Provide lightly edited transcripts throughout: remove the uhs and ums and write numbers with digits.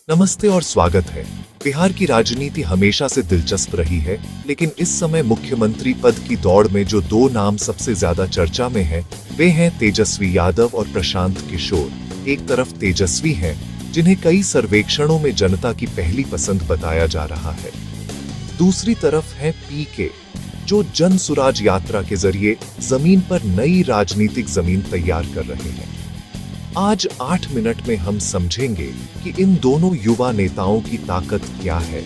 नमस्ते और स्वागत है। बिहार की राजनीति हमेशा से दिलचस्प रही है, लेकिन इस समय मुख्यमंत्री पद की दौड़ में जो दो नाम सबसे ज्यादा चर्चा में हैं, वे हैं तेजस्वी यादव और प्रशांत किशोर। एक तरफ तेजस्वी हैं, जिन्हें कई सर्वेक्षणों में जनता की पहली पसंद बताया जा रहा है। दूसरी तरफ है पीके, जो जन सुराज यात्रा के जरिए जमीन पर नई राजनीतिक जमीन तैयार कर रहे हैं। आज 8 मिनट में हम समझेंगे कि इन दोनों युवा नेताओं की ताकत क्या है,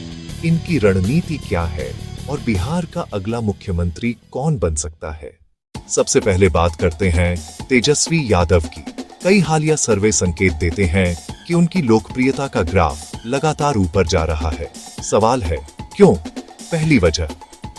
इनकी रणनीति क्या है और बिहार का अगला मुख्यमंत्री कौन बन सकता है। सबसे पहले बात करते हैं तेजस्वी यादव की। कई हालिया सर्वे संकेत देते हैं कि उनकी लोकप्रियता का ग्राफ लगातार ऊपर जा रहा है। सवाल है, क्यों? पहली वजह,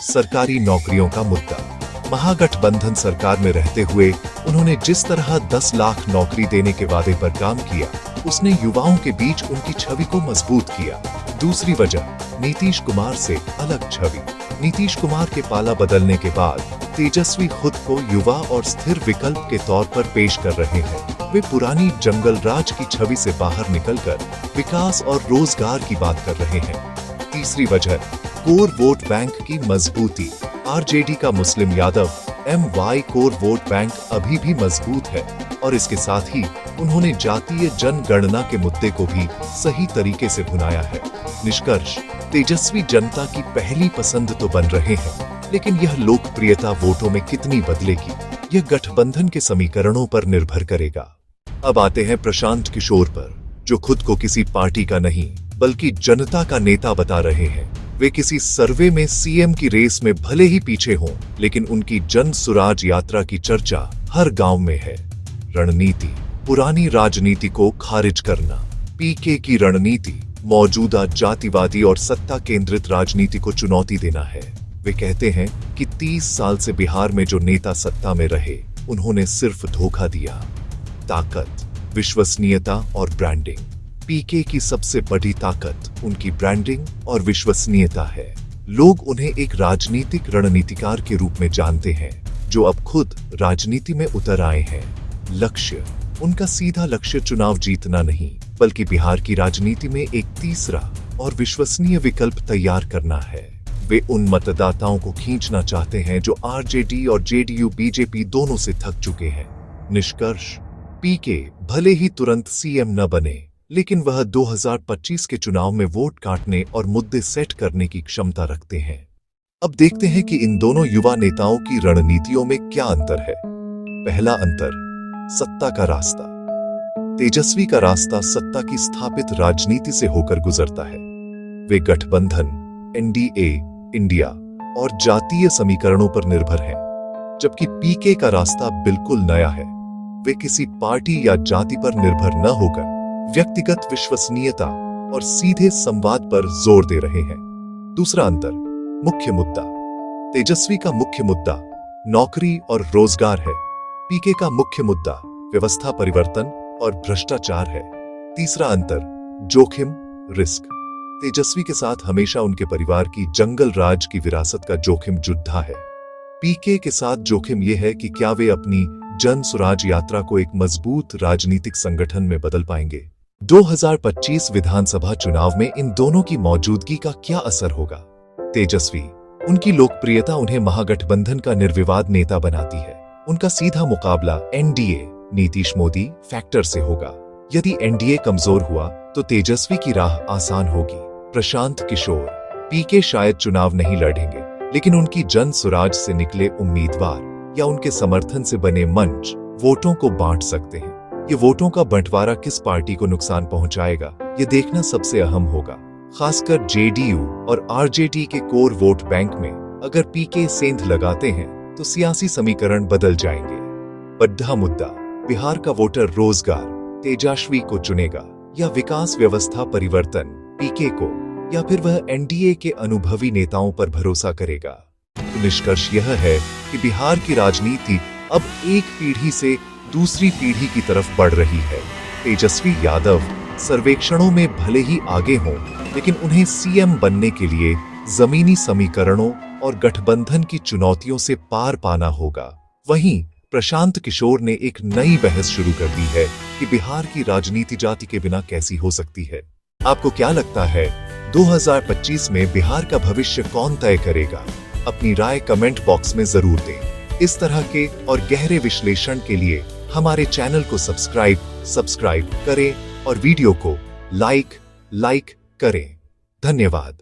सरकारी नौकरियों का मुद्दा। महागठबंधन सरकार में रहते हुए उन्होंने जिस तरह 10 लाख नौकरी देने के वादे पर काम किया, उसने युवाओं के बीच उनकी छवि को मजबूत किया। दूसरी वजह, नीतीश कुमार से अलग छवि। नीतीश कुमार के पाला बदलने के बाद तेजस्वी खुद को युवा और स्थिर विकल्प के तौर पर पेश कर रहे हैं। वे पुरानी जंगल राज की छवि से बाहर निकलकर विकास और रोजगार की बात कर रहे हैं। तीसरी वजह, कोर वोट बैंक की मजबूती। आरजेडी का मुस्लिम Yadav MY core vote bank अभी भी मजबूत है और इसके साथ ही उन्होंने जातीय जनगणना के मुद्दे को भी सही तरीके से भुनाया है। निष्कर्ष, तेजस्वी जनता की पहली पसंद तो बन रहे हैं, लेकिन यह लोकप्रियता वोटों में कितनी बदलेगी, यह गठबंधन के समीकरणों पर निर्भर करेगा। अब आते हैं प्रशांत किशोर पर, जो खुद को किसी पार्टी का नहीं बल्कि जनता का नेता बता रहे हैं। वे किसी सर्वे में सीएम की रेस में भले ही पीछे हों, लेकिन उनकी जन सुराज यात्रा की चर्चा हर गांव में है। रणनीति, पुरानी राजनीति को खारिज करना। पीके की रणनीति मौजूदा जातिवादी और सत्ता केंद्रित राजनीति को चुनौती देना है। वे कहते हैं कि 30 साल से बिहार में जो नेता सत्ता में रहे, उन्होंने सिर्फ धोखा दिया। ताकत, विश्वसनीयता और ब्रांडिंग। पीके की सबसे बड़ी ताकत उनकी ब्रांडिंग और विश्वसनीयता है। लोग उन्हें एक राजनीतिक रणनीतिकार के रूप में जानते हैं, जो अब खुद राजनीति में उतर आए हैं। लक्ष्य, उनका सीधा लक्ष्य चुनाव जीतना नहीं, बल्कि बिहार की राजनीति में एक तीसरा और विश्वसनीय विकल्प तैयार करना है। वे उन मतदाताओं को खींचना चाहते हैं जो आरजेडी और जेडीयू बीजेपी दोनों से थक चुके हैं। निष्कर्ष, पीके भले ही तुरंत सीएम न बने, लेकिन वह 2025 के चुनाव में वोट काटने और मुद्दे सेट करने की क्षमता रखते हैं। अब देखते हैं कि इन दोनों युवा नेताओं की रणनीतियों में क्या अंतर है। पहला अंतर, सत्ता का रास्ता। तेजस्वी का रास्ता सत्ता की स्थापित राजनीति से होकर गुजरता है। वे गठबंधन, एनडीए, इंडिया और जातीय समीकरणों पर निर्भर हैं, जबकि पीके का रास्ता बिल्कुल नया है। वे किसी पार्टी या जाति पर निर्भर न होकर व्यक्तिगत विश्वसनीयता और सीधे संवाद पर जोर दे रहे हैं। दूसरा अंतर, मुख्य मुद्दा। तेजस्वी का मुख्य मुद्दा नौकरी और रोजगार है। पीके का मुख्य मुद्दा व्यवस्था परिवर्तन और भ्रष्टाचार है। तीसरा अंतर, जोखिम, रिस्क। तेजस्वी के साथ हमेशा उनके परिवार की जंगल राज की विरासत का जोखिम जुड़ा है। पीके के साथ जोखिम यह है कि क्या वे अपनी जन सुराज यात्रा को एक मजबूत राजनीतिक संगठन में बदल पाएंगे। 2025 विधानसभा चुनाव में इन दोनों की मौजूदगी का क्या असर होगा। तेजस्वी, उनकी लोकप्रियता उन्हें महागठबंधन का निर्विवाद नेता बनाती है। उनका सीधा मुकाबला एनडीए, नीतीश मोदी फैक्टर से होगा। यदि एनडीए कमजोर हुआ तो तेजस्वी की राह आसान होगी। प्रशांत किशोर, पीके शायद चुनाव नहीं लड़ेंगे, लेकिन उनकी जन सुराज से निकले उम्मीदवार या उनके समर्थन से बने मंच वोटों को बांट सकते हैं। ये वोटों का बंटवारा किस पार्टी को नुकसान पहुंचाएगा, ये देखना सबसे अहम होगा। खासकर जेडीयू और आरजेडी के कोर वोट बैंक में अगर पीके सेंध लगाते हैं तो सियासी समीकरण बदल जाएंगे। बड़ा मुद्दा, बिहार का वोटर रोजगार तेजस्वी को चुनेगा या विकास व्यवस्था परिवर्तन पीके को, या फिर वह एनडीए के अनुभवी नेताओं पर भरोसा करेगा। तो निष्कर्ष यह है कि बिहार की राजनीति अब एक पीढ़ी से दूसरी पीढ़ी की तरफ बढ़ रही है। तेजस्वी यादव सर्वेक्षणों में भले ही आगे हों, लेकिन उन्हें सीएम बनने के लिए जमीनी समीकरणों और गठबंधन की चुनौतियों से पार पाना होगा। वहीं प्रशांत किशोर ने एक नई बहस शुरू कर दी है कि बिहार की राजनीति जाति के बिना कैसी हो सकती है। आपको क्या लगता है 2025 में बिहार का भविष्य कौन तय करेगा? अपनी राय कमेंट बॉक्स में जरूर दें। इस तरह के और गहरे विश्लेषण के लिए हमारे चैनल को सब्सक्राइब करें और वीडियो को लाइक करें। धन्यवाद।